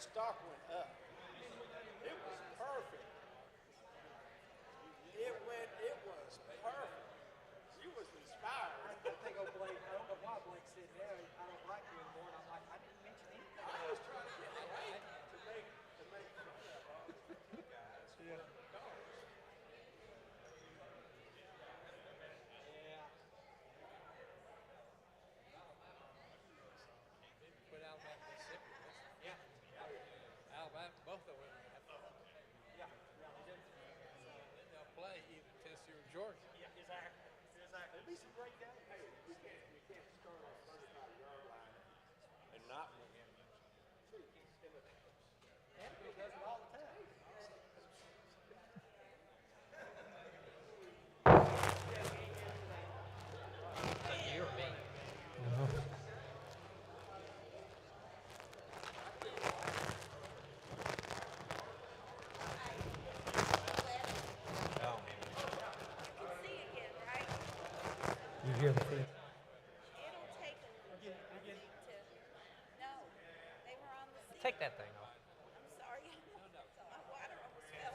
stock went up. It was perfect. It was perfect. You was inspired. I think old Blake, I don't know why Blake said, yeah, I don't like you anymore. And I'm like, I didn't mention anything. I was trying to get Blake to make fun of all you guys. Yeah. Put Alabama, Mississippi. Yeah. Alabama, both of them. Yeah. Yeah. Then they'll play either Tennessee or Georgia. Yeah, exactly. Exactly. It'll be some great games. Hey, you can't start on 35-yard line and not win. Andrew does it all the time. You or me? Oh. See again, right? You hear the thing? It'll take a Again. to. No, they were on the seat. Take that thing off. I'm sorry. My water almost fell.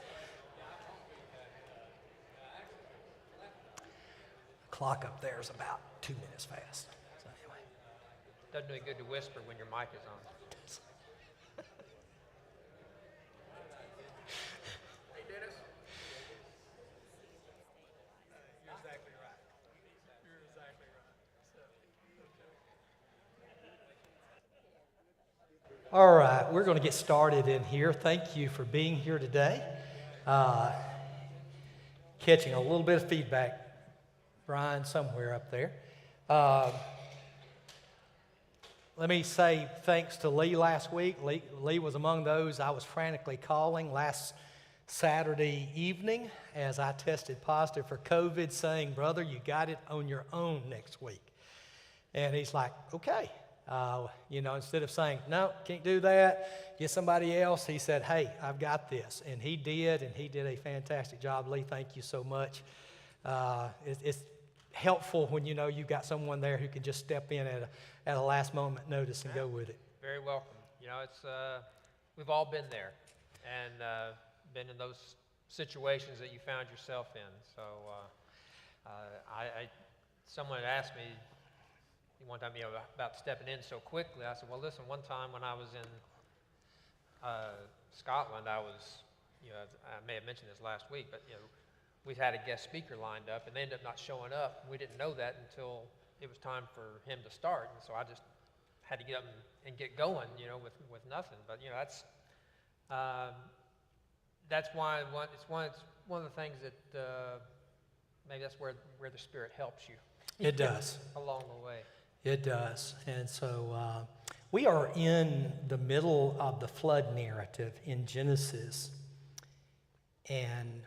Clock up there is about 2 minutes fast. So anyway. Doesn't do any good to whisper when your mic is on. Hey, Dennis. You're exactly right. You're exactly right. All right, we're going to get started in here. Thank you for being here today. Catching a little bit of feedback, Brian, somewhere up there. Let me say thanks to Lee last week. Lee was among those I was frantically calling last Saturday evening as I tested positive for COVID, saying, brother, you got it on your own next week. And he's like, okay. Instead of saying, no, can't do that, get somebody else, he said, hey, I've got this. And he did a fantastic job. Lee, thank you so much. It's helpful when you know you've got someone there who can just step in at a last moment notice and go with it. Very welcome. It's we've all been there and been in those situations that you found yourself in. So someone had asked me one time, about stepping in so quickly. I said, well, listen, one time when I was in Scotland, I may have mentioned this last week, but we had a guest speaker lined up, and they ended up not showing up. We didn't know that until it was time for him to start, and so I just had to get up and get going, with nothing. But that's why it's one of the things that maybe that's where the Spirit helps you. It does. Along the way. It does. And so we are in the middle of the flood narrative in Genesis. And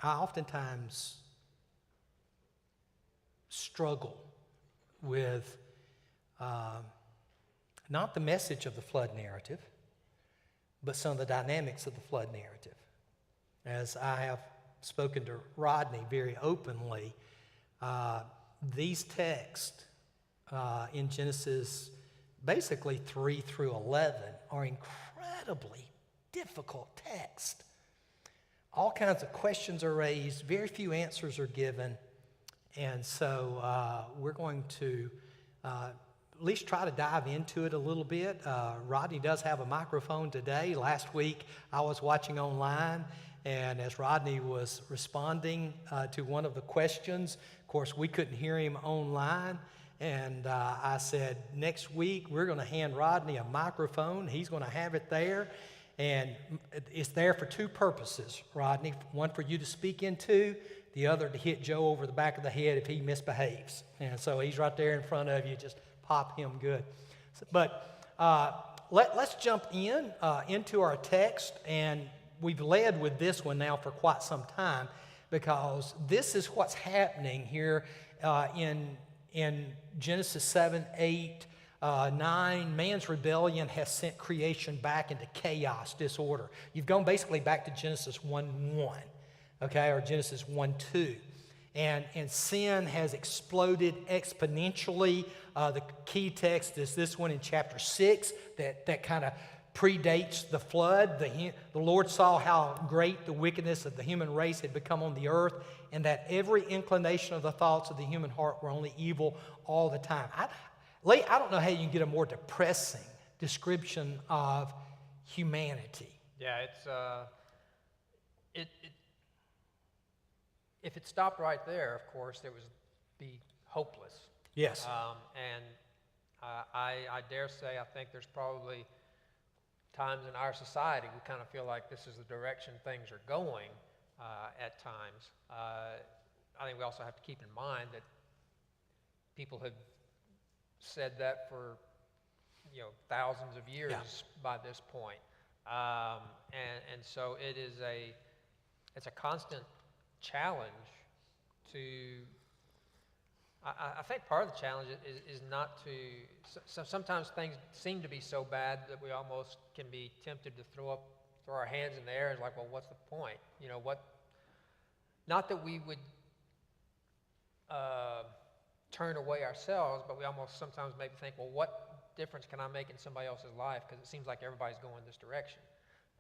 I oftentimes struggle with not the message of the flood narrative, but some of the dynamics of the flood narrative. As I have spoken to Rodney very openly, these texts in Genesis, basically 3 through 11, are incredibly difficult texts. All kinds of questions are raised, very few answers are given, and so we're going to at least try to dive into it a little bit. Rodney does have a microphone today. Last week I was watching online, and as Rodney was responding to one of the questions, of course we couldn't hear him online, and I said, next week we're going to hand Rodney a microphone. He's going to have it there. And it's there for two purposes, Rodney. One for you to speak into, the other to hit Joe over the back of the head if he misbehaves. And so he's right there in front of you. Just pop him good. But let's jump into our text. And we've led with this one now for quite some time because this is what's happening here in Genesis 7, 8, 9, man's rebellion has sent creation back into chaos, disorder. You've gone basically back to Genesis 1:1, okay, or Genesis 1:2. And sin has exploded exponentially. The key text is this one in chapter 6 that kind of predates the flood. The Lord saw how great the wickedness of the human race had become on the earth, and that every inclination of the thoughts of the human heart were only evil all the time. Lee, I don't know how you can get a more depressing description of humanity. Yeah, if it stopped right there, of course, it would be hopeless. Yes. I dare say, I think there's probably times in our society we kind of feel like this is the direction things are going at times. I think we also have to keep in mind that people have said that for thousands of years by this point. And so it's a constant challenge to, I think part of the challenge is not to, sometimes things seem to be so bad that we almost can be tempted to throw our hands in the air and like, well, what's the point? Not that we would turn away ourselves, but we almost sometimes maybe think, well, what difference can I make in somebody else's life? Because it seems like everybody's going this direction.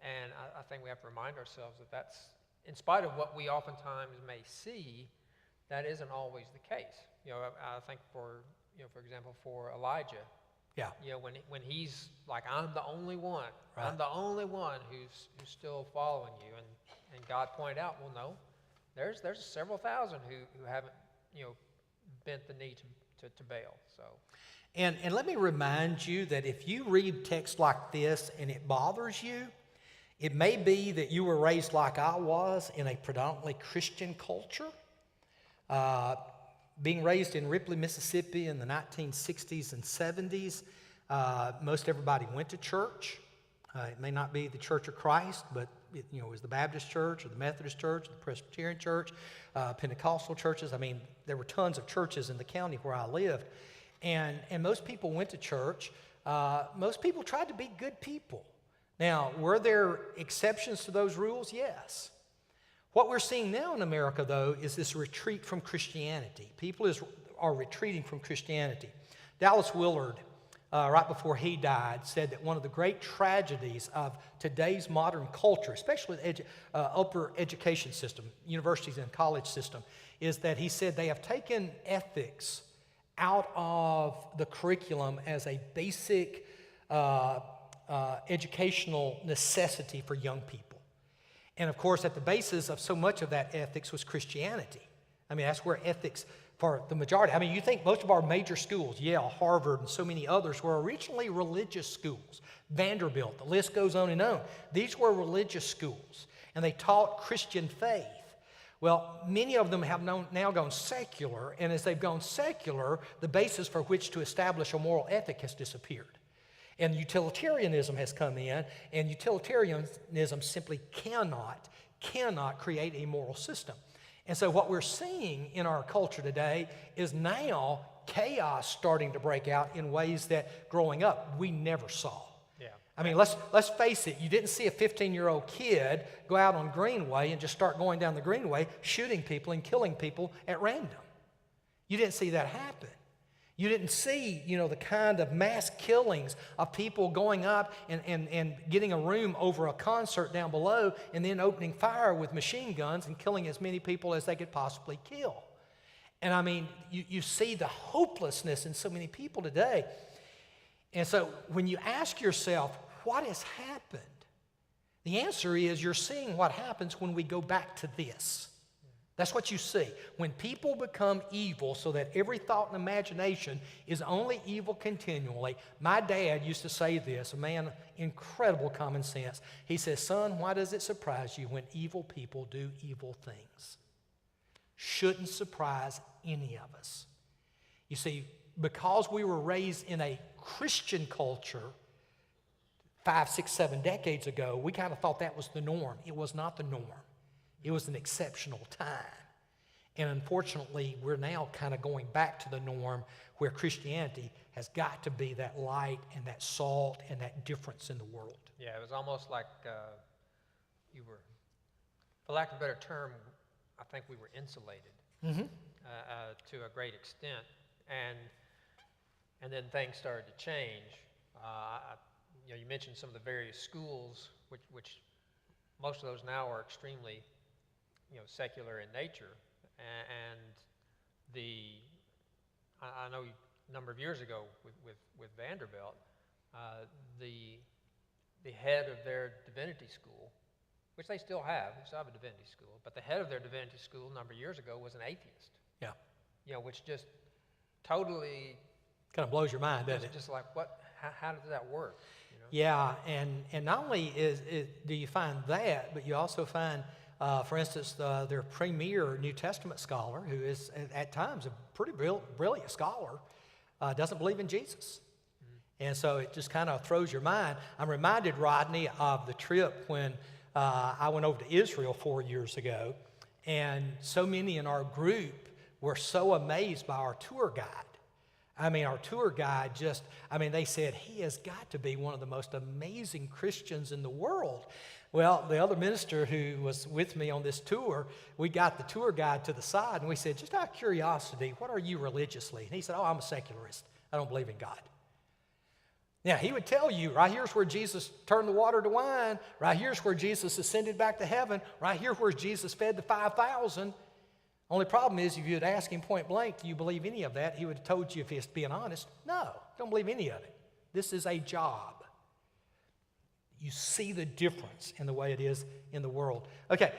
And I think we have to remind ourselves that that's, in spite of what we oftentimes may see, that isn't always the case. I think for example, for Elijah, when he's like, I'm the only one, right. I'm the only one who's still following you, and God pointed out, well, no, there's several thousand who haven't, bent the knee to Baal. So. And let me remind you that if you read text like this and it bothers you, it may be that you were raised like I was in a predominantly Christian culture. Being raised in Ripley, Mississippi in the 1960s and 70s, most everybody went to church. It may not be the Church of Christ, but it was the Baptist church or the Methodist church, or the Presbyterian church, Pentecostal churches. I mean, there were tons of churches in the county where I lived. And most people went to church. Most people tried to be good people. Now, were there exceptions to those rules? Yes. What we're seeing now in America, though, is this retreat from Christianity. People are retreating from Christianity. Dallas Willard, right before he died, said that one of the great tragedies of today's modern culture, especially the upper education system, universities and college system, is that he said they have taken ethics out of the curriculum as a basic educational necessity for young people. And of course, at the basis of so much of that ethics was Christianity. I mean, that's where ethics, for the majority, I mean, you think most of our major schools, Yale, Harvard, and so many others, were originally religious schools. Vanderbilt, the list goes on and on. These were religious schools, and they taught Christian faith. Well, many of them have now gone secular, and as they've gone secular, the basis for which to establish a moral ethic has disappeared. And utilitarianism has come in, and utilitarianism simply cannot create a moral system. And so what we're seeing in our culture today is now chaos starting to break out in ways that growing up we never saw. Yeah. I mean, let's face it, you didn't see a 15-year-old kid go out on Greenway and just start going down the Greenway shooting people and killing people at random. You didn't see that happen. You didn't see, the kind of mass killings of people going up and getting a room over a concert down below and then opening fire with machine guns and killing as many people as they could possibly kill. And I mean, you see the hopelessness in so many people today. And so when you ask yourself, what has happened? The answer is you're seeing what happens when we go back to this. That's what you see. When people become evil so that every thought and imagination is only evil continually. My dad used to say this, a man of incredible common sense. He says, son, why does it surprise you when evil people do evil things? Shouldn't surprise any of us. You see, because we were raised in a Christian culture 5, 6, 7 decades ago, we kind of thought that was the norm. It was not the norm. It was an exceptional time. And unfortunately, we're now kind of going back to the norm where Christianity has got to be that light and that salt and that difference in the world. Yeah, it was almost like you were, for lack of a better term, I think we were insulated to a great extent. And then things started to change. you mentioned some of the various schools, which most of those now are extremely, secular in nature. And I know a number of years ago with Vanderbilt, the head of their divinity school, which they still have a divinity school, but the head of their divinity school a number of years ago was an atheist. Yeah. Which just totally Kind of blows your mind, doesn't it? just like what? How does that work? Yeah, and not only do you find that, but you also find, for instance, their premier New Testament scholar, who is at times a pretty brilliant scholar, doesn't believe in Jesus. And so it just kind of throws your mind. I'm reminded, Rodney, of the trip when I went over to Israel 4 years ago, and so many in our group were so amazed by our tour guide. I mean, our tour guide they said, he has got to be one of the most amazing Christians in the world. Well, the other minister who was with me on this tour, we got the tour guide to the side, and we said, just out of curiosity, what are you religiously? And he said, I'm a secularist. I don't believe in God. Now, he would tell you, right here's where Jesus turned the water to wine, right here's where Jesus ascended back to heaven, right here where Jesus fed the 5,000. Only problem is, if you had asked him point blank, do you believe any of that? He would have told you, if he's being honest, no, don't believe any of it. This is a job. You see the difference in the way it is in the world. Okay,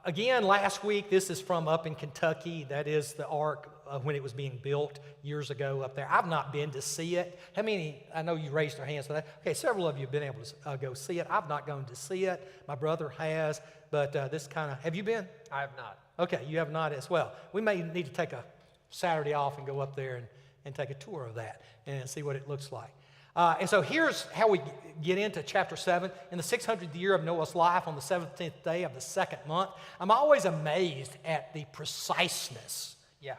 again, last week, this is from up in Kentucky. That is the ark when it was being built years ago up there. I've not been to see it. How many, I know you raised your hands for that. Okay, several of you have been able to go see it. I've not gone to see it. My brother has, but this kind of, have you been? I have not. Okay, you have not as well. We may need to take a Saturday off and go up there and take a tour of that and see what it looks like. And so here's how we get into chapter 7. In the 600th year of Noah's life, on the 17th day of the second month, I'm always amazed at the preciseness. Yeah,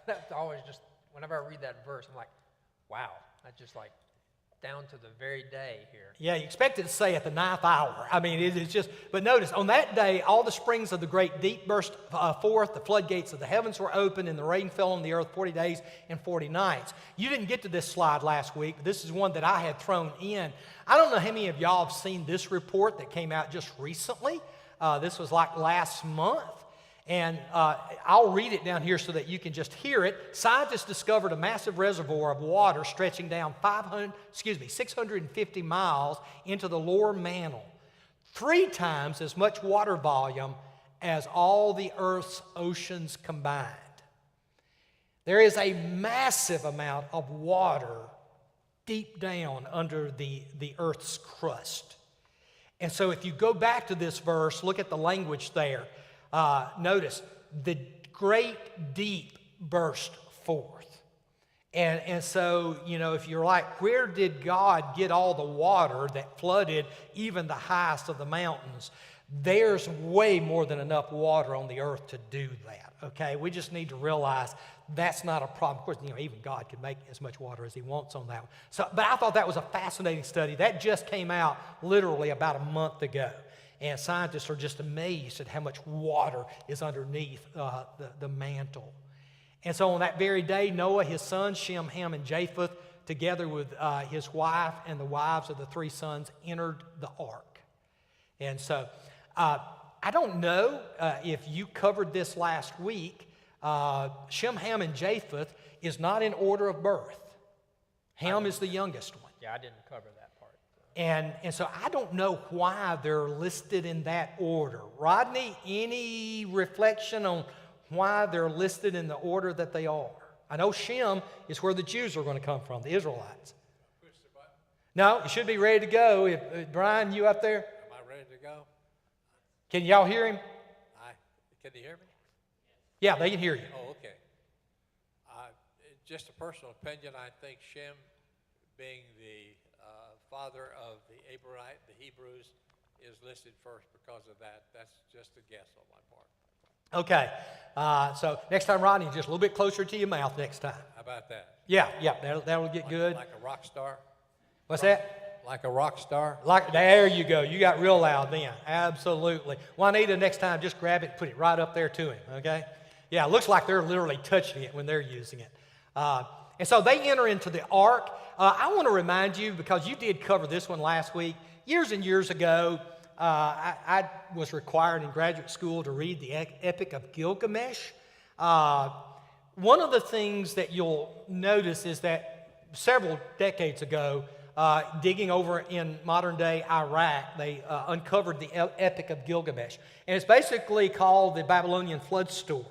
that's always just, whenever I read that verse, I'm like, wow, that's just like down to the very day here. Yeah, you expect it to say at the 9th hour. I mean, it is just, but notice, on that day, all the springs of the great deep burst forth, the floodgates of the heavens were opened, and the rain fell on the earth 40 days and 40 nights. You didn't get to this slide last week, but this is one that I had thrown in. I don't know how many of y'all have seen this report that came out just recently. This was like last month. And I'll read it down here so that you can just hear it. Scientists discovered a massive reservoir of water stretching down 650 miles into the lower mantle, 3 times as much water volume as all the Earth's oceans combined. There is a massive amount of water deep down under the Earth's crust. And so if you go back to this verse, look at the language there. Notice, the great deep burst forth. And so, if you're like, where did God get all the water that flooded even the highest of the mountains? There's way more than enough water on the earth to do that, okay? We just need to realize that's not a problem. Of course, even God can make as much water as he wants on that one. So, but I thought that was a fascinating study. That just came out literally about a month ago. And scientists are just amazed at how much water is underneath the mantle. And so on that very day, Noah, his sons, Shem, Ham, and Japheth, together with his wife and the wives of the 3 sons, entered the ark. And so I don't know if you covered this last week. Shem, Ham, and Japheth is not in order of birth. Ham is the youngest one. Yeah, I didn't cover that. And so I don't know why they're listed in that order. Rodney, any reflection on why they're listed in the order that they are? I know Shem is where the Jews are going to come from, the Israelites. Push the button. No, you should be ready to go. Brian, you up there? Am I ready to go? Can y'all hear him? Can you hear me? Yeah, they can hear you. Oh, okay. Just a personal opinion, I think Shem, being the father of the Hebrews, is listed first because of that. That's just a guess on my part. Okay. So next time, Rodney, just a little bit closer to your mouth next time. How about that? Yeah, that'll get good. Like a rock star? What's that? Like a rock star? There you go. You got real loud then. Absolutely. Juanita, next time, just grab it and put it right up there to him, okay? Yeah, it looks like they're literally touching it when they're using it. And so they enter into the ark. I want to remind you, because you did cover this one last week, years and years ago, I was required in graduate school to read the Epic of Gilgamesh. One of the things that you'll notice is that several decades ago, digging over in modern-day Iraq, they uncovered the Epic of Gilgamesh. And it's basically called the Babylonian flood story.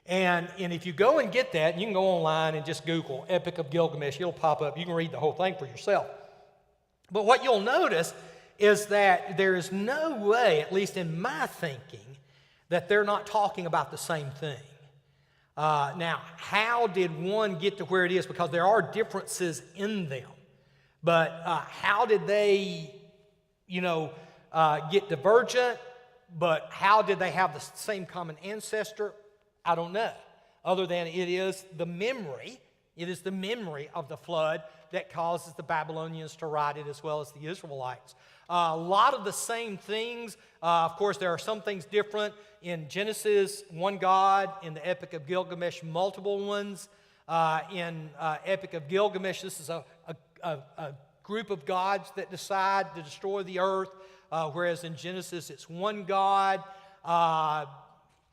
And if you go and get that, you can go online and just Google Epic of Gilgamesh. It'll pop up. You can read the whole thing for yourself. But what you'll notice is that there is no way, at least in my thinking, that they're not talking about the same thing. Now, how did one get to where it is? Because there are differences in them. But how did they, get divergent? But how did they have the same common ancestor? I don't know. Other than it is the memory of the flood that causes the Babylonians to write it as well as the Israelites. A lot of the same things. Of course, there are some things different. In Genesis, one God. In the Epic of Gilgamesh, multiple ones. In Epic of Gilgamesh, this is a group of gods that decide to destroy the earth, whereas in Genesis, it's one God.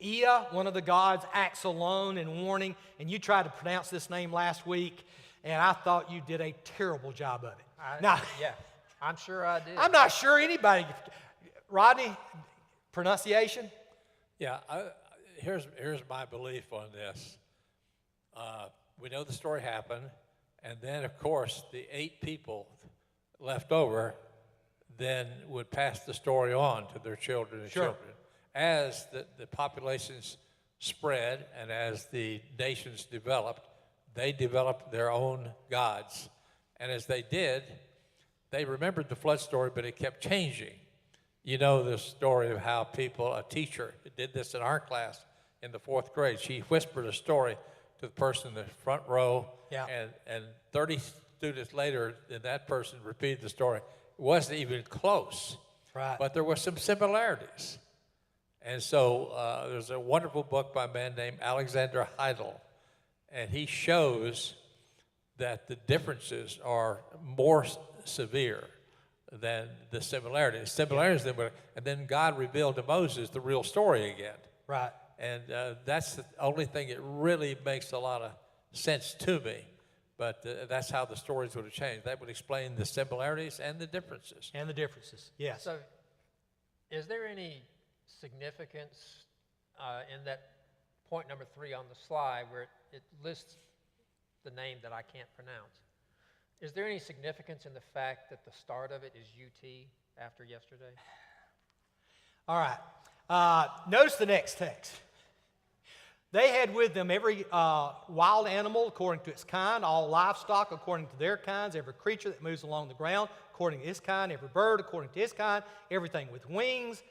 Ea, one of the gods, acts alone in warning, and you tried to pronounce this name last week, and I thought you did a terrible job of it. Yeah, I'm sure I did. I'm not sure anybody. Rodney, pronunciation? Yeah, here's my belief on this. We know the story happened, and then, of course, the 8 people left over then would pass the story on to their children and children. As the populations spread and as the nations developed, they developed their own gods. And as they did, they remembered the flood story, but it kept changing. You know the story of how a teacher did this in our class in the 4th grade. She whispered a story to the person in the front row, and 30 students later, then that person repeated the story. It wasn't even close, right? But there were some similarities. And so there's a wonderful book by a man named Alexander Heidel, and he shows that the differences are more severe than the similarities. And then God revealed to Moses the real story again. Right. And that's the only thing that really makes a lot of sense to me. But that's how the stories would have changed. That would explain the similarities and the differences. And the differences, yes. So, is there any significance in that point number 3 on the slide where it lists the name that I can't pronounce? Is there any significance in the fact that the start of it is UT after yesterday? All right. Notice the next text. They had with them every wild animal according to its kind, all livestock according to their kinds, every creature that moves along the ground according to its kind, every bird according to its kind, everything with wings.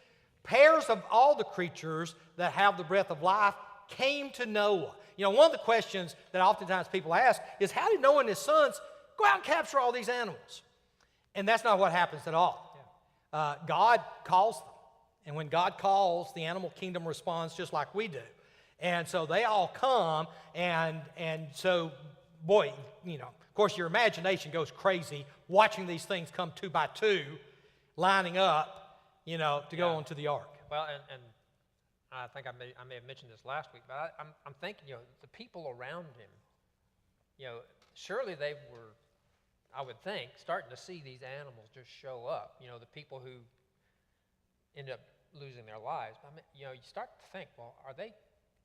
Pairs of all the creatures that have the breath of life came to Noah. One of the questions that oftentimes people ask is, how did Noah and his sons go out and capture all these animals? And that's not what happens at all. Yeah. God calls them. And when God calls, the animal kingdom responds just like we do. And so they all come, and so, boy, of course your imagination goes crazy watching these things come 2 by 2, lining up, to go onto the ark. Well, and I think I may have mentioned this last week, but I'm thinking, the people around him, surely they were, I would think, starting to see these animals just show up. The people who end up losing their lives. I mean, you start to think, well,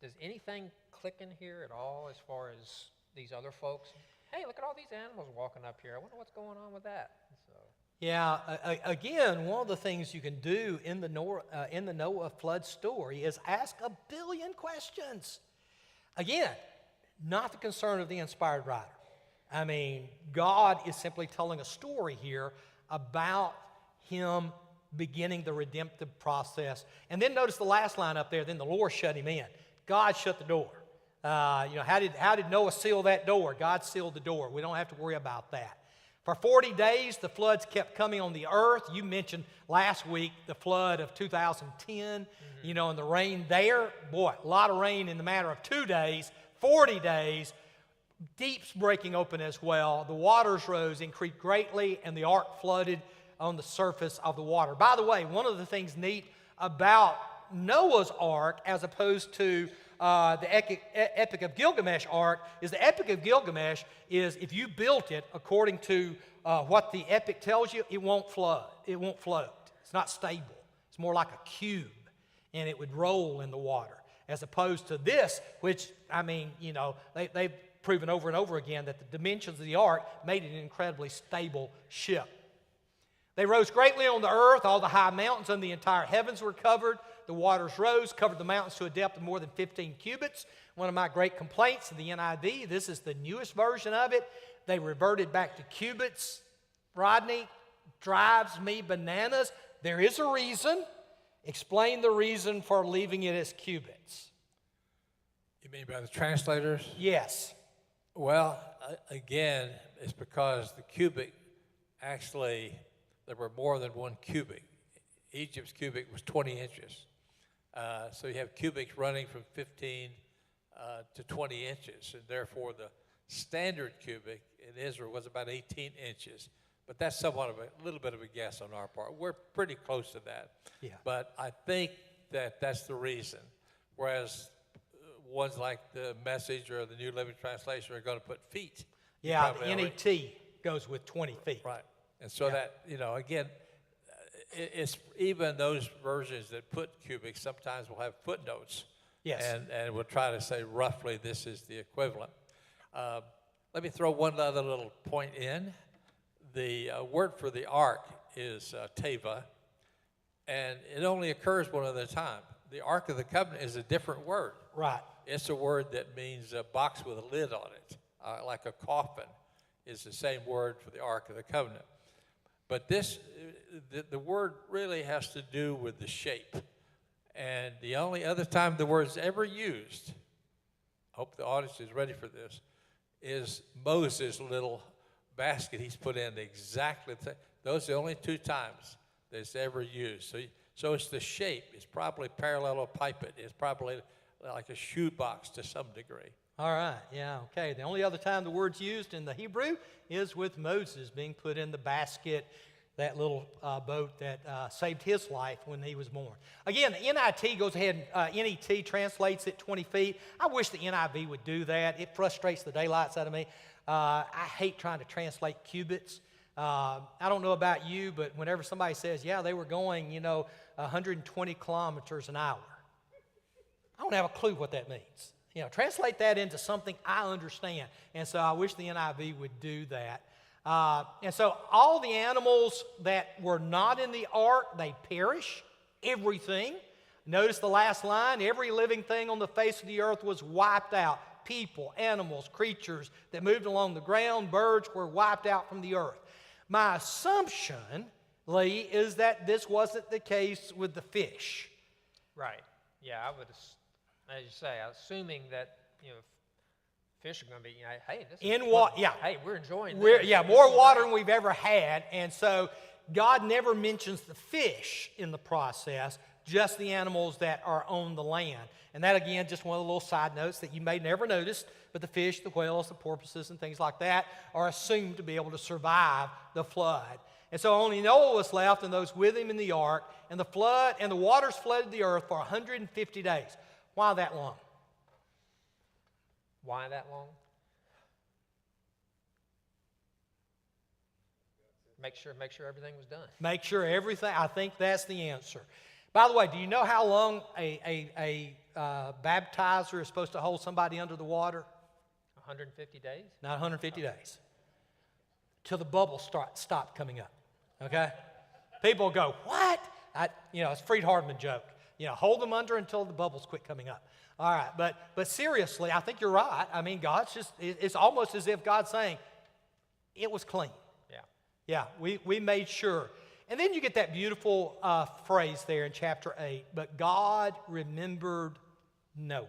does anything click in here at all as far as these other folks? Hey, look at all these animals walking up here. I wonder what's going on with that. So. Yeah, again, one of the things you can do in the Noah flood story is ask a billion questions. Again, not the concern of the inspired writer. I mean, God is simply telling a story here about him beginning the redemptive process. And then notice the last line up there, then the Lord shut him in. God shut the door. How did Noah seal that door? God sealed the door. We don't have to worry about that. For 40 days, the floods kept coming on the earth. You mentioned last week the flood of 2010, and the rain there. Boy, a lot of rain in the matter of 2 days, 40 days. deeps breaking open as well. The waters rose, increased greatly, and the ark flooded on the surface of the water. By the way, one of the things neat about Noah's ark as opposed to the Epic of Gilgamesh ark is the Epic of Gilgamesh is if you built it according to what the epic tells you, it won't flood. It won't float. It's not stable. It's more like a cube, and it would roll in the water. As opposed to this, which, I mean, they've proven over and over again that the dimensions of the ark made it an incredibly stable ship. They rose greatly on the earth. All the high mountains and the entire heavens were covered. The waters rose, covered the mountains to a depth of more than 15 cubits. One of my great complaints of the NIV, this is the newest version of it. They reverted back to cubits. Rodney, drives me bananas. There is a reason. Explain the reason for leaving it as cubits. You mean by the translators? Yes. Well, again, it's because the cubic, actually, there were more than one cubic. Egypt's cubic was 20 inches. So you have cubics running from 15 to 20 inches, and therefore the standard cubic in Israel was about 18 inches. But that's somewhat of a little bit of a guess on our part. We're pretty close to that. Yeah. But I think that that's the reason. Whereas ones like the Message or the New Living Translation are going to put feet. Yeah, the NET goes with 20 feet. Right. And so that, again, it's even those versions that put cubic sometimes will have footnotes. Yes. And we'll try to say roughly this is the equivalent. Let me throw one other little point in. The word for the ark is teva, and it only occurs one other time. The Ark of the Covenant is a different word. Right. It's a word that means a box with a lid on it, like a coffin is the same word for the Ark of the Covenant. But this, the word really has to do with the shape. And the only other time the word's ever used, I hope the audience is ready for this, is Moses' little basket he's put in exactly. Those are the only two times that it's ever used. So it's the shape. It's probably parallelepiped. It's probably like a shoe box to some degree. All right, yeah, okay. The only other time the word's used in the Hebrew is with Moses being put in the basket, that little boat that saved his life when he was born. Again, the NIT goes ahead and NET translates it 20 feet. I wish the NIV would do that. It frustrates the daylights out of me. I hate trying to translate cubits. I don't know about you, but whenever somebody says, yeah, they were going, 120 kilometers an hour, I don't have a clue what that means. Translate that into something I understand. And so I wish the NIV would do that. And so all the animals that were not in the ark, they perish, everything. Notice the last line, every living thing on the face of the earth was wiped out. People, animals, creatures that moved along the ground, birds were wiped out from the earth. My assumption, Lee, is that this wasn't the case with the fish. Right. Yeah, I would, as you say, assuming that, fish are going to be, hey, this is fun. Yeah. Hey, we're enjoying this. Yeah, more water than we've ever had. And so God never mentions the fish in the process, just the animals that are on the land. And that, again, just one of the little side notes that you may never notice, but the fish, the whales, the porpoises, and things like that are assumed to be able to survive the flood. And so only Noah was left and those with him in the ark, and the flood and the waters flooded the earth for 150 days. Why that long? Why that long? Make sure everything was done. Make sure everything, I think that's the answer. By the way, do you know how long a baptizer is supposed to hold somebody under the water? 150 days? Not 150 days. Till the bubbles stop coming up, okay? People go, what? It's a Fried Hardman joke. Hold them under until the bubbles quit coming up. All right, but seriously, I think you're right. I mean, it's almost as if God's saying, it was clean. Yeah, we made sure. And then you get that beautiful phrase there in chapter 8, but God remembered Noah.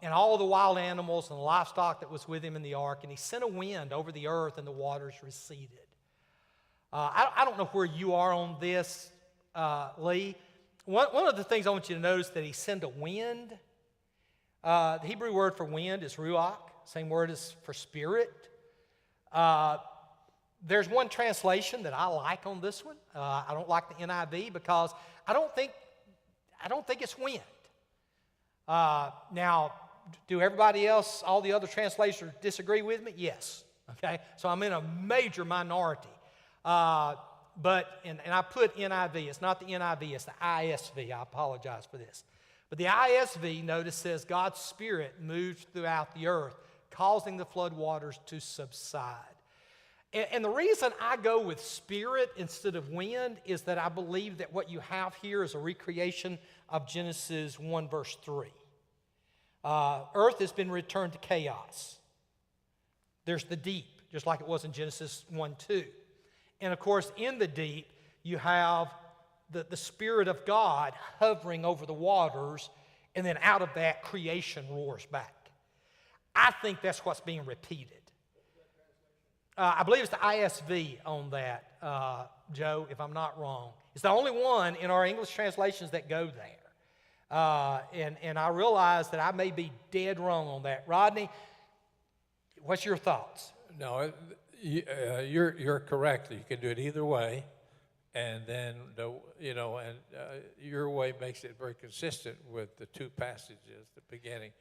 And all the wild animals and the livestock that was with him in the ark, and he sent a wind over the earth and the waters receded. I don't know where you are on this, Lee. One of the things I want you to notice that he sent a wind. The Hebrew word for wind is ruach, same word as for spirit. There's one translation that I like on this one. I don't like the NIV because I don't think it's wind. Now, do everybody else, all the other translators disagree with me? Yes. Okay, so I'm in a major minority. But I put NIV. It's not the NIV. It's the ISV. I apologize for this. But the ISV, notice, says God's Spirit moved throughout the earth, causing the flood waters to subside. And the reason I go with spirit instead of wind is that I believe that what you have here is a recreation of Genesis 1, verse 3. Earth has been returned to chaos. There's the deep, just like it was in Genesis 1, 2. And of course, in the deep, you have the Spirit of God hovering over the waters, and then out of that, creation roars back. I think that's what's being repeated. I believe it's the ISV on that, Joe, if I'm not wrong. It's the only one in our English translations that go there. And I realize that I may be dead wrong on that. Rodney, what's your thoughts? No, you're correct. You can do it either way, and then your way makes it very consistent with the two passages at the beginning.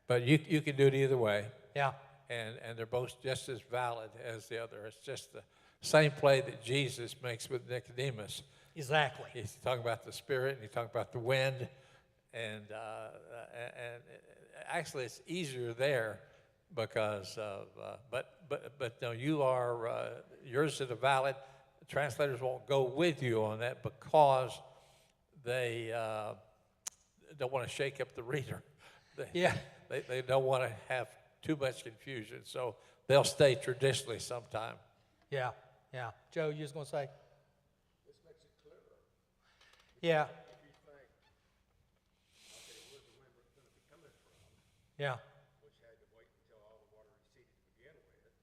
But you can do it either way. Yeah. And they're both just as valid as the other. It's just the same play that Jesus makes with Nicodemus. Exactly. He's talking about the Spirit, and he's talking about the wind, and actually it's easier there because of. But no, yours is a valid. Translators won't go with you on that because they don't want to shake up the reader. They don't want to have too much confusion, so they'll stay traditionally sometime. Yeah. Joe, you was going to say? This makes it clearer. Yeah. If you think, okay, where's the wind going to be coming from? Yeah. Which had to wait until all the water receded to begin with,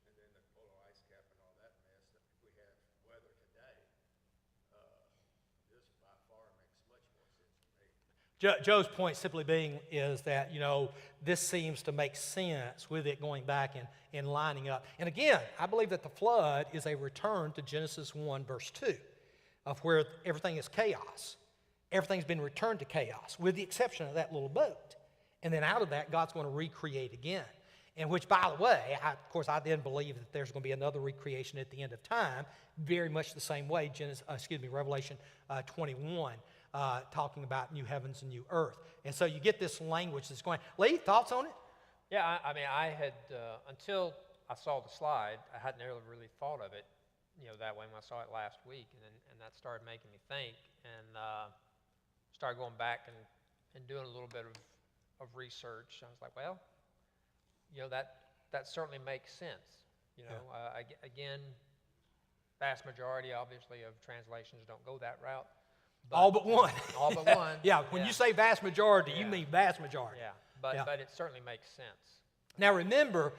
and then the polar ice cap and all that mess that we have weather today. This by far makes much more sense to me. Joe's point simply being is that, this seems to make sense with it going back and lining up. And again, I believe that the flood is a return to Genesis 1, verse 2, of where everything is chaos. Everything's been returned to chaos, with the exception of that little boat. And then out of that, God's going to recreate again. And which, by the way, I then believe that there's going to be another recreation at the end of time, very much the same way, Revelation 21. Talking about new heavens and new earth. And so you get this language that's going. Lee, thoughts on it? Yeah, I had, until I saw the slide, I hadn't ever really thought of it, that way when I saw it last week. And that started making me think, and started going back and doing a little bit of research. I was like, well, that certainly makes sense. Again, vast majority, obviously, of translations don't go that route. All but one. All but one. Yeah, when you say vast majority, you mean vast majority. Yeah, but it certainly makes sense. Now remember,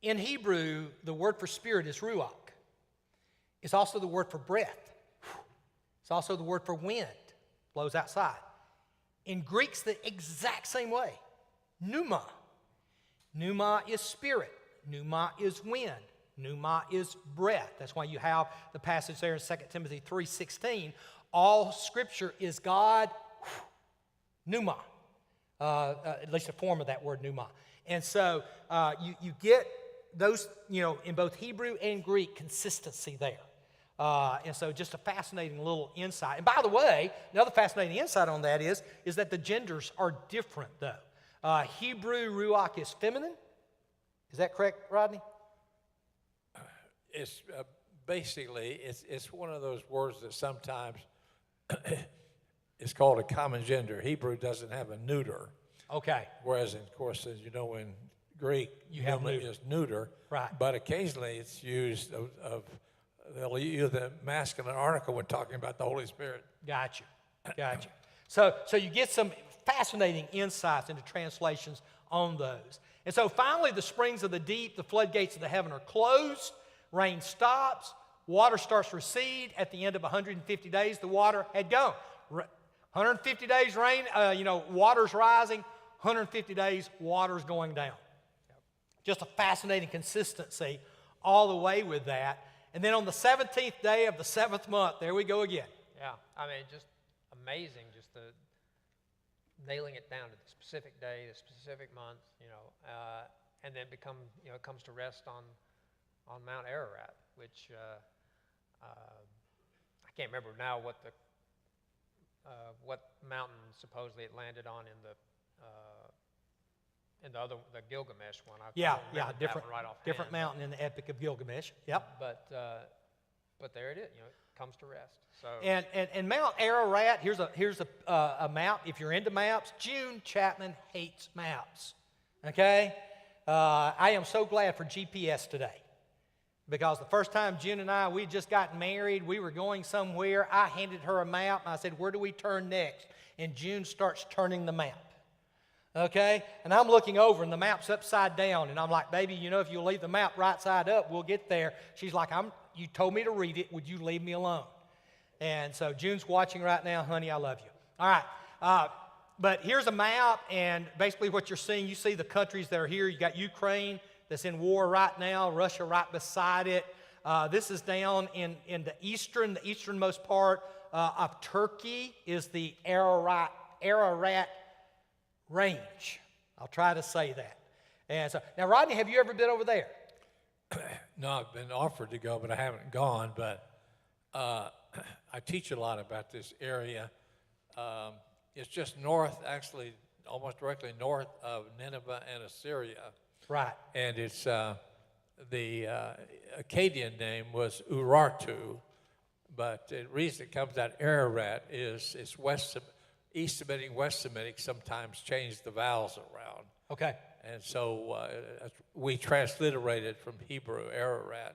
in Hebrew, the word for spirit is ruach. It's also the word for breath. It's also the word for wind, blows outside. In Greek's the exact same way. Pneuma. Pneuma is spirit. Pneuma is wind. Pneuma is breath. That's why you have the passage there in 2 Timothy 3:16. All Scripture is God, pneuma, at least a form of that word pneuma. And so you get those, in both Hebrew and Greek, consistency there. And so just a fascinating little insight. And by the way, another fascinating insight on that is that the genders are different, though. Hebrew ruach is feminine. Is that correct, Rodney? It's basically, it's one of those words that sometimes it's called a common gender. Hebrew doesn't have a neuter. Okay. Whereas, of course, as you know, in Greek, You have normally neuter. is neuter. Right. But occasionally it's used they'll use the masculine article when talking about the Holy Spirit. Gotcha. So you get some fascinating insights into translations on those. And so finally, the springs of the deep, the floodgates of the heaven are closed. Rain stops. Water starts to recede. At the end of 150 days, the water had gone. 150 days rain, water's rising. 150 days, water's going down. Just a fascinating consistency all the way with that. And then on the 17th day of the 7th month, there we go again. Yeah, I mean, just amazing, just the nailing it down to the specific day, the specific month, and then it comes to rest on Mount Ararat, which I can't remember now what mountain supposedly it landed on in the Gilgamesh one. I don't remember that one right offhand, different mountain in the Epic of Gilgamesh. Yep. But there it is. It comes to rest. So and Mount Ararat. Here's a map. If you're into maps, June Chapman hates maps. Okay. I am so glad for GPS today, because the first time June and we just gotten married, we were going somewhere. I handed her a map. And I said, "Where do we turn next?" And June starts turning the map. Okay? And I'm looking over, and the map's upside down. And I'm like, "Baby, if you'll leave the map right side up, we'll get there." She's like, "You told me to read it. Would you leave me alone?" And so June's watching right now. Honey, I love you. All right. But here's a map, and basically what you're seeing, you see the countries that are here. You got Ukraine that's in war right now, Russia right beside it. This is down in the easternmost part of Turkey is the Ararat Range. I'll try to say that. And so, now, Rodney, have you ever been over there? No, I've been offered to go, but I haven't gone. But I teach a lot about this area. It's just north, actually, almost directly north of Nineveh and Assyria. Right. And it's the Akkadian name was Urartu, but the reason it comes out Ararat is it's East Semitic, West Semitic sometimes change the vowels around. Okay. And so we transliterated from Hebrew, Ararat.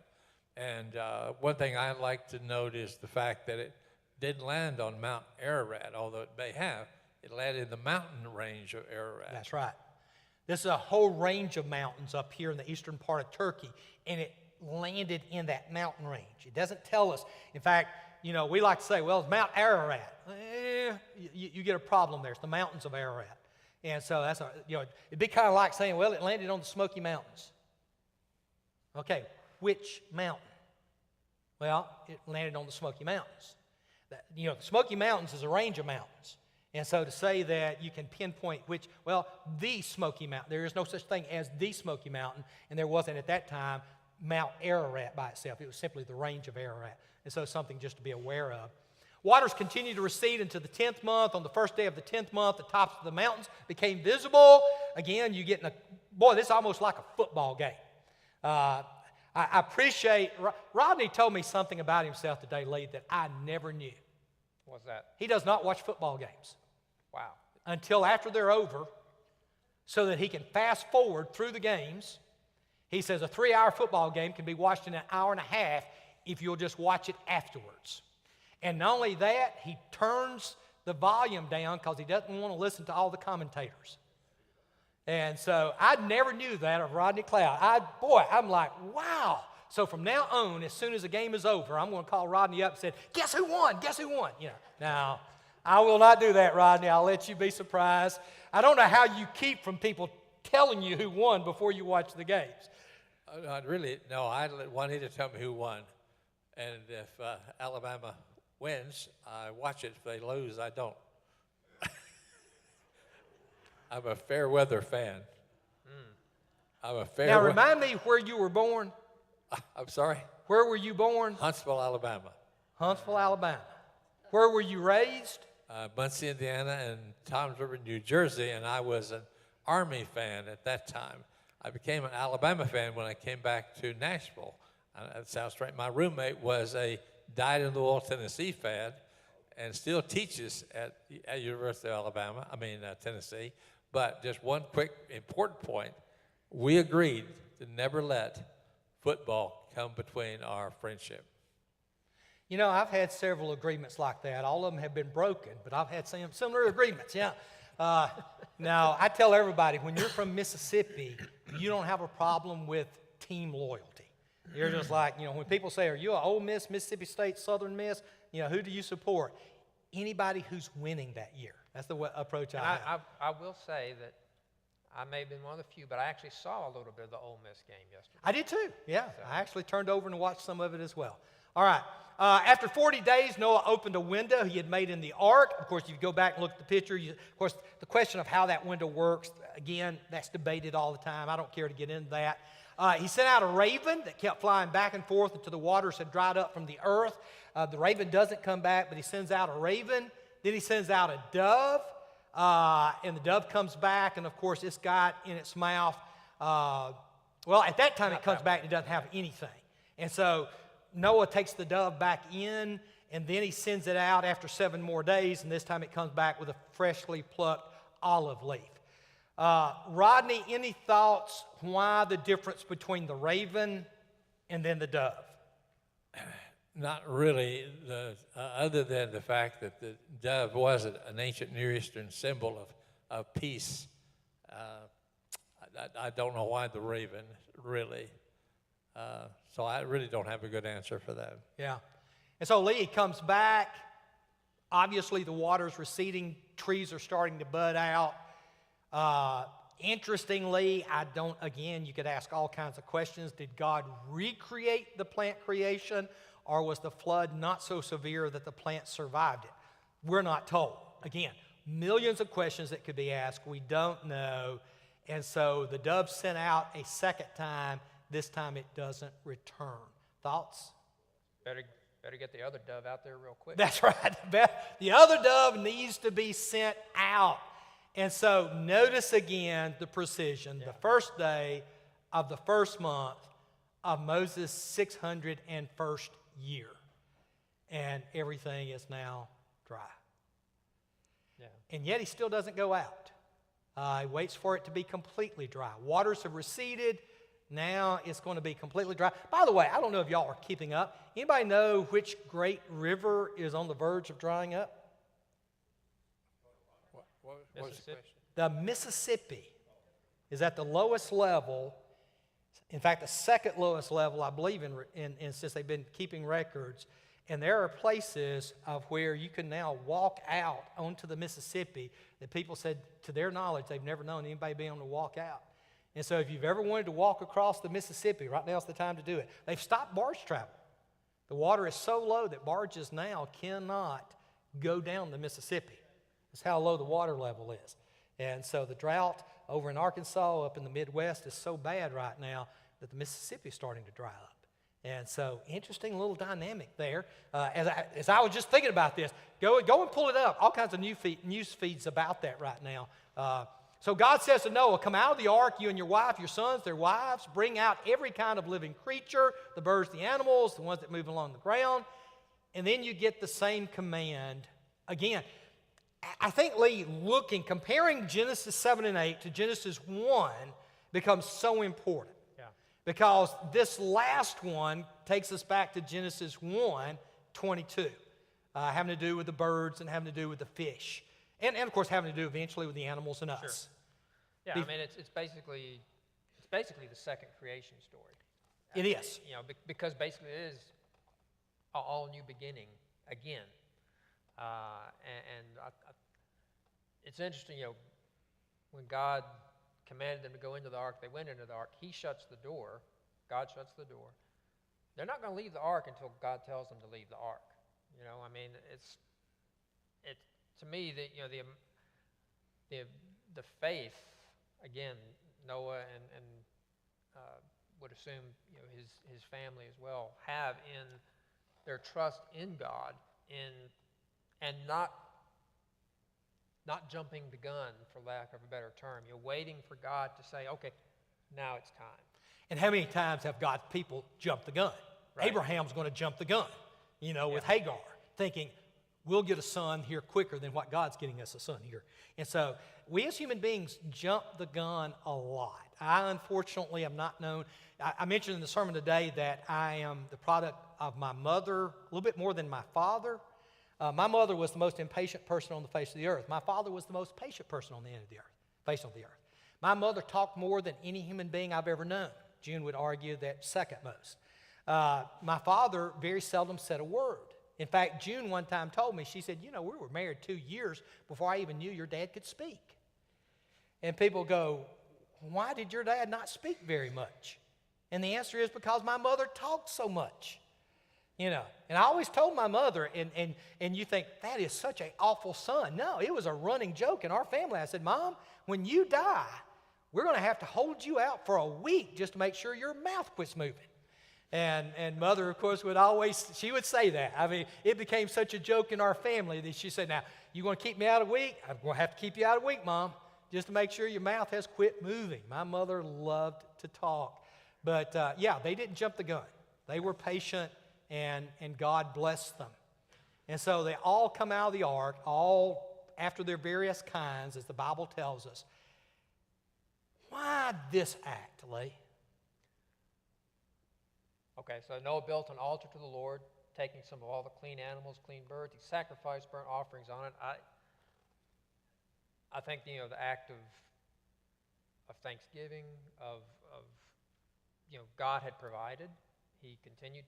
And one thing I'd like to note is the fact that it didn't land on Mount Ararat, although it may have. It landed in the mountain range of Ararat. That's right. This is a whole range of mountains up here in the eastern part of Turkey, and it landed in that mountain range. It doesn't tell us. In fact, we like to say, well, it's Mount Ararat. You get a problem there. It's the mountains of Ararat. And so it'd be kind of like saying, well, it landed on the Smoky Mountains. Okay, which mountain? Well, it landed on the Smoky Mountains. The Smoky Mountains is a range of mountains. And so to say that you can pinpoint the Smoky Mountain, there is no such thing as the Smoky Mountain, and there wasn't at that time Mount Ararat by itself. It was simply the range of Ararat. And so something just to be aware of. Waters continued to recede into the 10th month. On the first day of the 10th month, the tops of the mountains became visible. Again, you get this is almost like a football game. I appreciate, Rodney told me something about himself today, Lee, that I never knew. what's that? He does not watch football games. Wow. Until after they're over, so that he can fast forward through the games. He says a 3-hour football game can be watched in an hour and a half if you'll just watch it afterwards. And not only that, he turns the volume down because he doesn't want to listen to all the commentators. And so I never knew that of Rodney Cloud. I'm like, wow. So from now on, as soon as the game is over, I'm going to call Rodney up and say, guess who won? Guess who won? Now, I will not do that, Rodney. I'll let you be surprised. I don't know how you keep from people telling you who won before you watch the games. I let Juanita tell me who won. And if Alabama wins, I watch it. If they lose, I don't. I'm a fair weather fan. Now, remind me where you were born. I'm sorry? Where were you born? Huntsville, Alabama. Huntsville, Alabama. Where were you raised? Muncie, Indiana, and Toms River, New Jersey, and I was an Army fan at that time. I became an Alabama fan when I came back to Nashville. That sounds strange. My roommate was a dyed-in-the-wool Tennessee fan and still teaches at University of Tennessee. But just one quick important point, we agreed to never let football come between our friendship. I've had several agreements like that. All of them have been broken, but I've had some similar agreements, yeah. Now, I tell everybody, when you're from Mississippi, you don't have a problem with team loyalty. You're just like, when people say, are you an Ole Miss, Mississippi State, Southern Miss, who do you support? Anybody who's winning that year. That's the approach I have. I will say that I may have been one of the few, but I actually saw a little bit of the Ole Miss game yesterday. I did too, yeah. I actually turned over and watched some of it as well. All right. After 40 days, Noah opened a window he had made in the ark. Of course, if you go back and look at the picture, of course, the question of how that window works, again, that's debated all the time. I don't care to get into that. He sent out a raven that kept flying back and forth until the waters had dried up from the earth. The raven doesn't come back, but he sends out a raven. Then he sends out a dove, and the dove comes back, and of course, it's got in its mouth, well, at that time, it comes back and it doesn't have anything. And so Noah takes the dove back in, and then he sends it out after 7 more days, and this time it comes back with a freshly plucked olive leaf. Rodney, any thoughts why the difference between the raven and then the dove? Not really, other than the fact that the dove was an ancient Near Eastern symbol of peace. I don't know why the raven, really. So I really don't have a good answer for that. Yeah. And so Lee comes back. Obviously, the water's receding. Trees are starting to bud out. Interestingly, you could ask all kinds of questions. Did God recreate the plant creation, or was the flood not so severe that the plant survived it? We're not told. Again, millions of questions that could be asked. We don't know. And so the dove sent out a second time. This time it doesn't return. Thoughts? Better get the other dove out there real quick. That's right. The other dove needs to be sent out. And so notice again the precision. The first day of the first month of Moses' 601st year. And everything is now dry. Yeah. And yet he still doesn't go out. He waits for it to be completely dry. Waters have receded. Now it's going to be completely dry. By the way, I don't know if y'all are keeping up. Anybody know which great river is on the verge of drying up? What was the question? The Mississippi is at the lowest level. In fact, the second lowest level, I believe, in since they've been keeping records. And there are places of where you can now walk out onto the Mississippi that people said, to their knowledge, they've never known anybody being able to walk out. And so if you've ever wanted to walk across the Mississippi, right now is the time to do it. They've stopped barge travel. The water is so low that barges now cannot go down the Mississippi. That's how low the water level is. And so the drought over in Arkansas, up in the Midwest, is so bad right now that the Mississippi is starting to dry up. And so interesting little dynamic there. As I was just thinking about this, go and pull it up. All kinds of news feeds about that right now. So God says to Noah, come out of the ark, you and your wife, your sons, their wives, bring out every kind of living creature, the birds, the animals, the ones that move along the ground. And then you get the same command again. I think, Lee, comparing Genesis 7 and 8 to Genesis 1 becomes so important. Yeah. Because this last one takes us back to Genesis 1:22, having to do with the birds and having to do with the fish. And of course, having to do eventually with the animals and us. Sure. Yeah, I mean, it's basically the second creation story. It is. You know, because basically it is an all new beginning again. It's interesting, you know, when God commanded them to go into the ark, they went into the ark. He shuts the door. God shuts the door. They're not going to leave the ark until God tells them to leave the ark. You know, I mean, it's to me that, you know, the faith, again, Noah and would assume, you know, his family as well, have in their trust in God and not jumping the gun, for lack of a better term. You're waiting for God to say, okay, now it's time. And how many times have God's people jumped the gun? Right. Abraham's going to jump the gun, you know, with Hagar, thinking, we'll get a son here quicker than what God's getting us a son here. And so we as human beings jump the gun a lot. I unfortunately am not known. I mentioned in the sermon today that I am the product of my mother, a little bit more than my father. My mother was the most impatient person on the face of the earth. My father was the most patient person on the end of the earth, face of the earth. My mother talked more than any human being I've ever known. June would argue that second most. My father very seldom said a word. In fact, June one time told me, she said, you know, we were married 2 years before I even knew your dad could speak. And people go, why did your dad not speak very much? And the answer is because my mother talked so much. You know, and I always told my mother, and you think, that is such an awful son. No, it was a running joke in our family. I said, Mom, when you die, we're going to have to hold you out for a week just to make sure your mouth quits moving. And Mother, of course, she would say that. I mean, it became such a joke in our family that she said, now, you going to keep me out a week? I'm going to have to keep you out a week, Mom, just to make sure your mouth has quit moving. My mother loved to talk. But, yeah, they didn't jump the gun. They were patient, and God blessed them. And so they all come out of the ark, all after their various kinds, as the Bible tells us. Why this act, Lee? Okay, so Noah built an altar to the Lord, taking some of all the clean animals, clean birds. He sacrificed burnt offerings on it. I think, the act of thanksgiving, of God had provided. He continued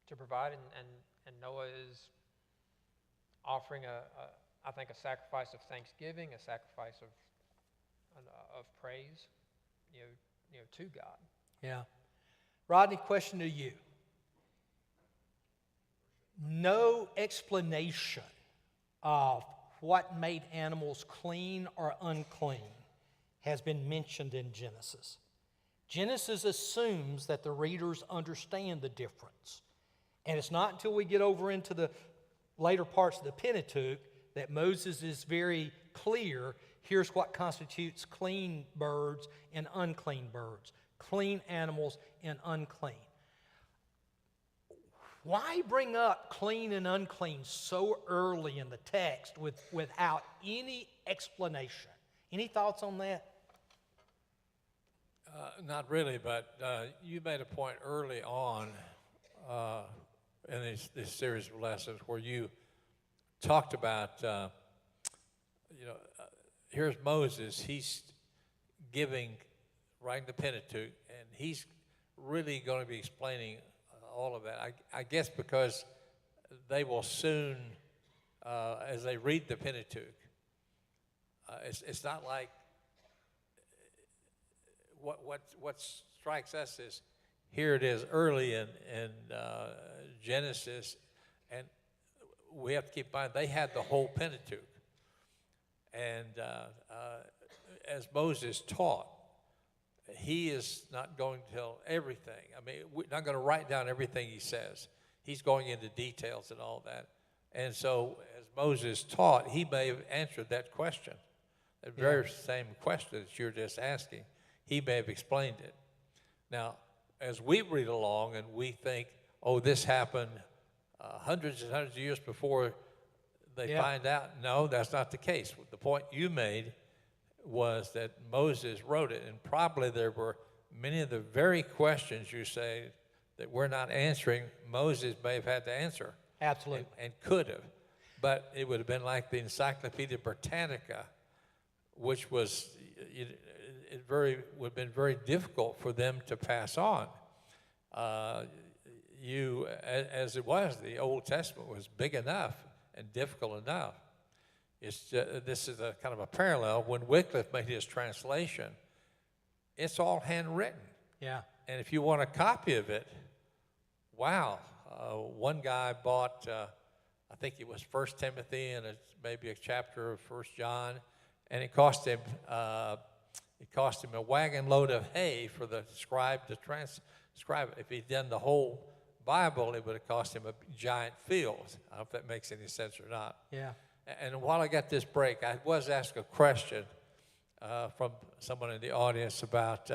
to provide, and Noah is offering I think a sacrifice of thanksgiving, a sacrifice of praise, to God. Yeah. Rodney, question to you. No explanation of what made animals clean or unclean has been mentioned in Genesis. Genesis assumes that the readers understand the difference. And it's not until we get over into the later parts of the Pentateuch that Moses is very clear, here's what constitutes clean birds and unclean birds, clean animals and unclean. Why bring up clean and unclean so early in the text without any explanation? Any thoughts on that? Not really, but you made a point early on in this series of lessons where you talked about, here's Moses. He's writing the Pentateuch, and he's really going to be explaining all of that. I guess because they will soon, as they read the Pentateuch, it's not like what strikes us is here it is early in Genesis, and we have to keep in mind they had the whole Pentateuch, and as Moses taught, he is not going to tell everything. I mean, we're not going to write down everything he says. He's going into details and all that. And so, as Moses taught, he may have answered that question, that very same question that you're just asking. He may have explained it. Now, as we read along and we think, oh, this happened hundreds and hundreds of years before they find out, no, that's not the case. The point you made was that Moses wrote it, and probably there were many of the very questions you say that we're not answering, Moses may have had to answer. Absolutely. And could have. But it would have been like the Encyclopedia Britannica, which was, would have been very difficult for them to pass on. As it was, the Old Testament was big enough and difficult enough. This is a kind of a parallel. When Wycliffe made his translation, it's all handwritten. Yeah. And if you want a copy of it, wow. One guy bought, I think it was 1 Timothy and maybe a chapter of 1 John, and it cost him a wagon load of hay for the scribe to transcribe it. If he'd done the whole Bible, it would have cost him a giant field. I don't know if that makes any sense or not. Yeah. And while I got this break, I was asked a question from someone in the audience about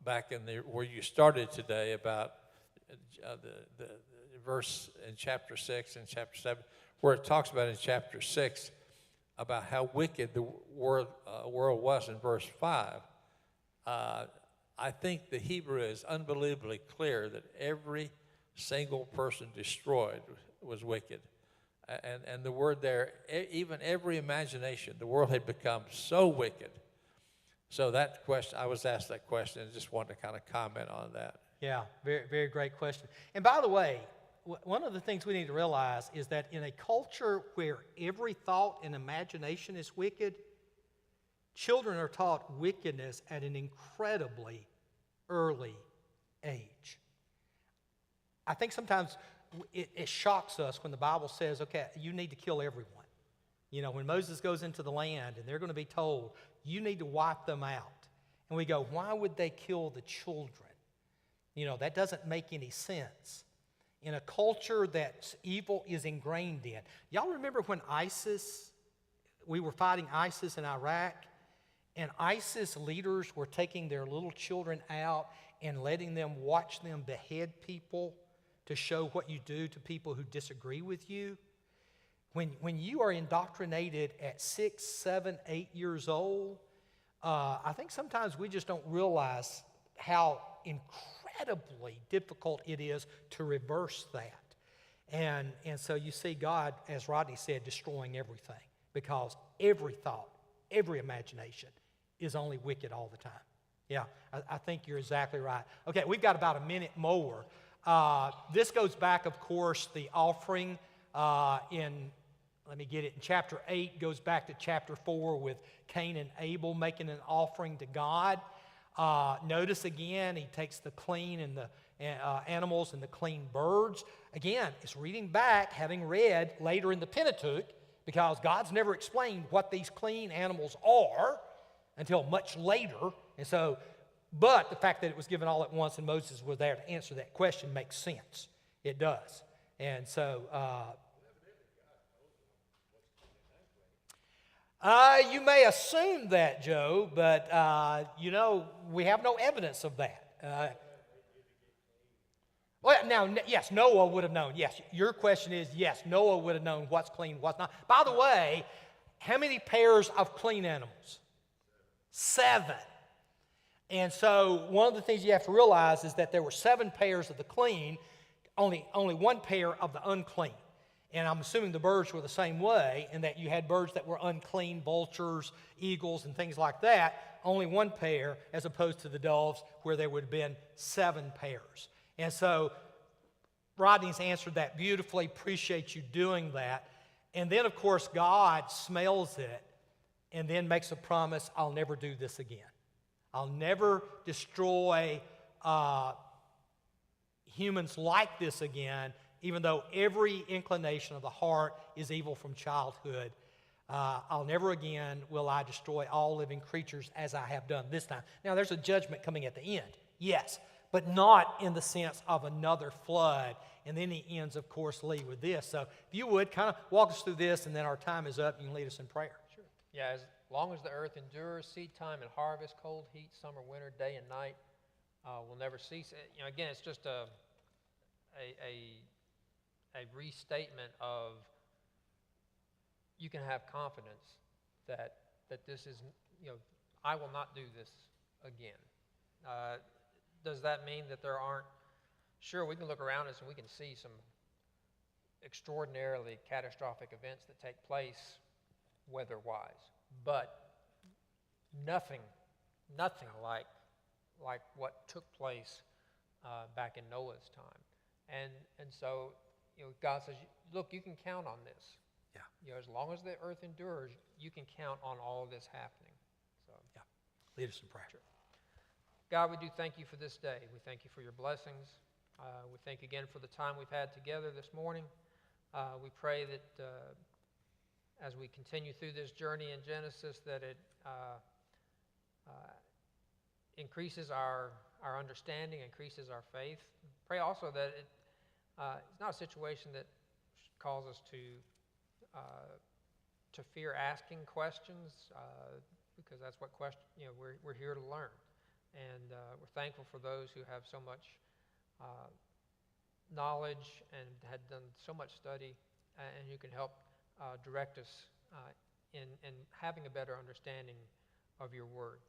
back in where you started today about the verse in chapter 6 and chapter 7, where it talks about in chapter 6 about how wicked the world was in verse 5. I think the Hebrew is unbelievably clear that every single person destroyed was wicked. And the word there, even every imagination, the world had become so wicked. So that question, I was asked that question and just wanted to kind of comment on that. Yeah, very, very great question. And by the way, one of the things we need to realize is that in a culture where every thought and imagination is wicked, Children are taught wickedness at an incredibly early age. I think sometimes it shocks us when the Bible says, okay, you need to kill everyone. You know, when Moses goes into the land and they're going to be told, you need to wipe them out. And we go, why would they kill the children? You know, that doesn't make any sense. In a culture that evil is ingrained in. Y'all remember when we were fighting ISIS in Iraq, and ISIS leaders were taking their little children out and letting them watch them behead people to show what you do to people who disagree with you? When you are indoctrinated at 6, 7, 8 years old, I think sometimes we just don't realize how incredibly difficult it is to reverse that. And so you see God, as Rodney said, destroying everything, because every thought, every imagination is only wicked all the time. Yeah, I think you're exactly right. Okay, we've got about a minute more. This goes back, of course, the offering in chapter 8 goes back to chapter 4 with Cain and Abel making an offering to God. Notice again, he takes the clean and the animals and the clean birds. Again, it's reading back, having read later in the Pentateuch, because God's never explained what these clean animals are until much later. And so, but the fact that it was given all at once and Moses was there to answer that question makes sense. It does. And so, you may assume that, Joe, but, we have no evidence of that. Yes, Noah would have known. Yes, your question is, yes, Noah would have known what's clean, what's not. By the way, how many pairs of clean animals? 7. And so one of the things you have to realize is that there were 7 pairs of the clean, only 1 pair of the unclean. And I'm assuming the birds were the same way, in that you had birds that were unclean, vultures, eagles, and things like that. Only 1 pair, as opposed to the doves, where there would have been 7 pairs. And so Rodney's answered that beautifully. Appreciate you doing that. And then, of course, God smells it and then makes a promise, I'll never do this again. I'll never destroy humans like this again, even though every inclination of the heart is evil from childhood. I'll never again will I destroy all living creatures as I have done this time. Now, there's a judgment coming at the end, yes, but not in the sense of another flood. And then he ends, of course, Lee, with this. So if you would, kind of walk us through this, and then our time is up. You can lead us in prayer. Sure. Yeah, as long as the earth endures, seed time and harvest, cold, heat, summer, winter, day and night will never cease. Again, it's just a restatement of you can have confidence that this is, I will not do this again. Does that mean that there aren't? Sure, we can look around us and we can see some extraordinarily catastrophic events that take place weather-wise, but nothing like what took place back in Noah's time. And so, God says, look, you can count on this. Yeah. As long as the earth endures, you can count on all of this happening. So, yeah. Lead us in prayer. Sure. God, we do thank you for this day. We thank you for your blessings. We thank you again for the time we've had together this morning. We pray that as we continue through this journey in Genesis, that it increases our understanding, increases our faith. Pray also that it's not a situation that calls us to fear asking questions, because that's what we're here to learn. And we're thankful for those who have so much knowledge and had done so much study, and who can help direct us in having a better understanding of your word.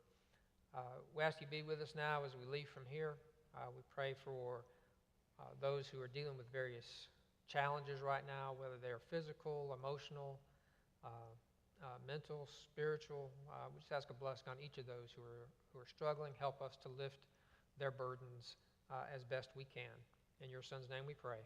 We ask you to be with us now as we leave from here. We pray for those who are dealing with various challenges right now, whether they're physical, emotional, mental, spiritual. We just ask a blessing on each of those who are struggling. Help us to lift their burdens as best we can. In your Son's name we pray.